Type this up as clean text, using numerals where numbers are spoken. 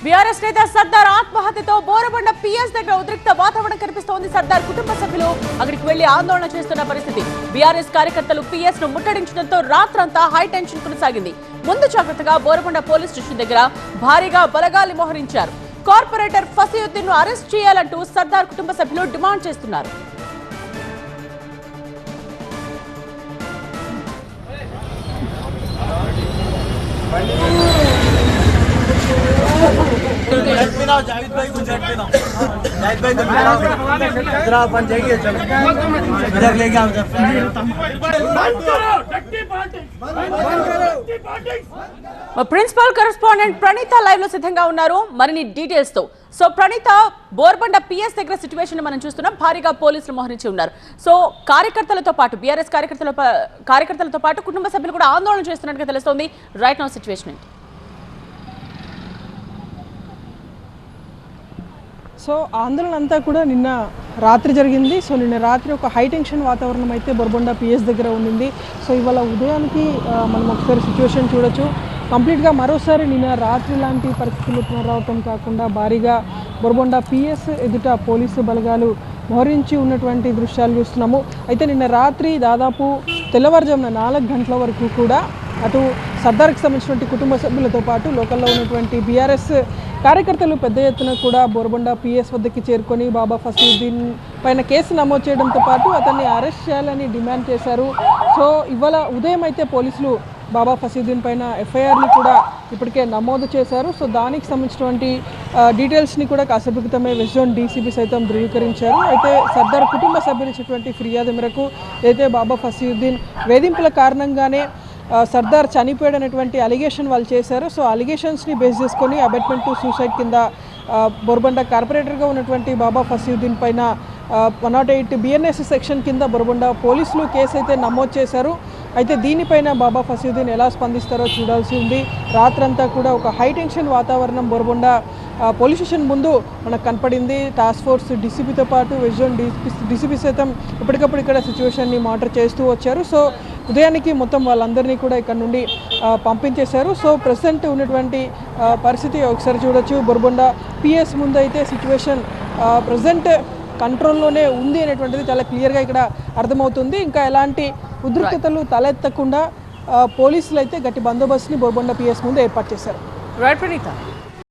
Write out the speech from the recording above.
BRS నేత Sardar ఆత్మహత్యతో Borabanda PS దగ్గర ఉద్రిక్త వాతావరణం కనిపిస్తోంది. సర్దార్ కుటుంబ సభ్యులు అక్కడికి వెళ్లి ఆందోళన చేస్తున్న పరిస్థితి. బీఆర్ఎస్ కార్యకర్తలు పిఎస్ ను ముట్టడించడంతో రాత్రంతా హై టెన్షన్ కొనసాగింది. ముందు జాగ్రత్తగా బోరబండ పోలీస్ స్టేషన్ దగ్గర భారీగా బలగాలు మోహరించారు. కార్పొరేటర్ ఫసీయుద్దీన్ ను అరెస్ట్ చేయాలంటూ సర్దార్ కుటుంబ సభ్యులు డిమాండ్ చేస్తున్నారు. जाहिद भाई को झटके ना जाहिद भाई इधर अपन जाइए चलो इधर लेके आओ ప్రిన్సిపల్ కరెస్పాండెంట్ ప్రణీత లైవ్ లో సిద్ధంగా ఉన్నారు మరిన్ని డీటెయిల్స్ తో. సో ప్రణీత, బోర్బండ పిఎస్ దగ్గర సిచ్యువేషన్ మనం చూస్తున్నాం. భారీగా పోలీసులు మోహరించి ఉన్నారు. సో కార్యకర్తలతో పాటు బీఆర్ఎస్ కార్యకర్తలతో పాటు కుటుంబ సభ్యులు కూడా ఆందోళన చేస్తున్నట్టుగా తెలుస్తోంది. రైట్ నౌ సిచ్యువేషన్ ఏంటి? సో ఆందోళన అంతా కూడా నిన్న రాత్రి జరిగింది. సో నిన్న రాత్రి ఒక హై టెన్షన్ వాతావరణం అయితే బోర్బండ పిఎస్ దగ్గర ఉండింది. సో ఇవాళ ఉదయానికి మనం ఒకసారి సిచ్యువేషన్ చూడొచ్చు. కంప్లీట్గా మరోసారి నిన్న రాత్రి లాంటి పరిస్థితులు పునరావృతం కాకుండా భారీగా బోర్బండ పిఎస్ ఎదుట పోలీసు బలగాలు మోహరించి ఉన్నటువంటి దృశ్యాలు చూస్తున్నాము. అయితే నిన్న రాత్రి దాదాపు తెల్లవారుజామున 4 గంటల వరకు కూడా అటు సర్దార్కి సంబంధించినటువంటి కుటుంబ సభ్యులతో పాటు లోకల్లో ఉన్నటువంటి బీఆర్ఎస్ కార్యకర్తలు పెద్ద ఎత్తున కూడా బోర్బండ పిఎస్ వద్దకి చేరుకొని బాబా ఫసీయుద్దీన్ పైన కేసు నమోదు చేయడంతో పాటు అతన్ని అరెస్ట్ చేయాలని డిమాండ్ చేశారు. సో ఇవాళ ఉదయం అయితే పోలీసులు బాబా ఫసీయుద్దీన్ పైన ఎఫ్ఐఆర్ని కూడా ఇప్పటికే నమోదు చేశారు. సో దానికి సంబంధించినటువంటి డీటెయిల్స్ని కూడా కాసేపు క్రితమే వెస్ట్ జోన్ డీసీపీ సైతం ధృవీకరించారు. అయితే సర్దార్ కుటుంబ సభ్యులు ఇచ్చినటువంటి ఫిర్యాదు మేరకు అయితే బాబా ఫసీయుద్దీన్ వేధింపుల కారణంగానే సర్దార్ చనిపోయాడు అనేటువంటి అలిగేషన్ వాళ్ళు చేశారు. సో అలిగేషన్స్ని బేస్ చేసుకొని అబెట్మెంట్ టు సూసైడ్ కింద బోర్బండ కార్పొరేటర్గా ఉన్నటువంటి బాబా ఫసీయుద్దీన్ పైన 108 బిఎన్ఎస్ సెక్షన్ కింద బోర్బండ పోలీసులు కేసు అయితే నమోదు చేశారు. అయితే దీనిపైన బాబా ఫసీయుద్దీన్ ఎలా స్పందిస్తారో చూడాల్సి ఉంది. రాత్రంతా కూడా ఒక హై టెన్షన్ వాతావరణం బోర్బండ పోలీస్ స్టేషన్ ముందు మనకు కనపడింది. టాస్క్ ఫోర్స్ డీసీపీతో పాటు వెస్ట్ జోన్ డీసీపీ సైతం ఎప్పటికప్పుడు ఇక్కడ సిచ్యువేషన్ని మానిటర్ చేస్తూ వచ్చారు. సో ఉదయానికి మొత్తం వాళ్ళందరినీ కూడా ఇక్కడ నుండి పంపించేశారు. సో ప్రజెంట్ ఉన్నటువంటి పరిస్థితి ఒకసారి చూడొచ్చు. బోర్బండ పిఎస్ ముందు అయితే సిచ్యువేషన్ ప్రజెంట్ కంట్రోల్లోనే ఉంది అనేటువంటిది చాలా క్లియర్గా ఇక్కడ అర్థమవుతుంది. ఇంకా ఎలాంటి ఉద్రిక్తతలు తలెత్తకుండా పోలీసులు అయితే గట్టి బందోబస్తుని బోర్బండ పిఎస్ ముందు ఏర్పాటు చేశారు. రైట్ ప్రణీత.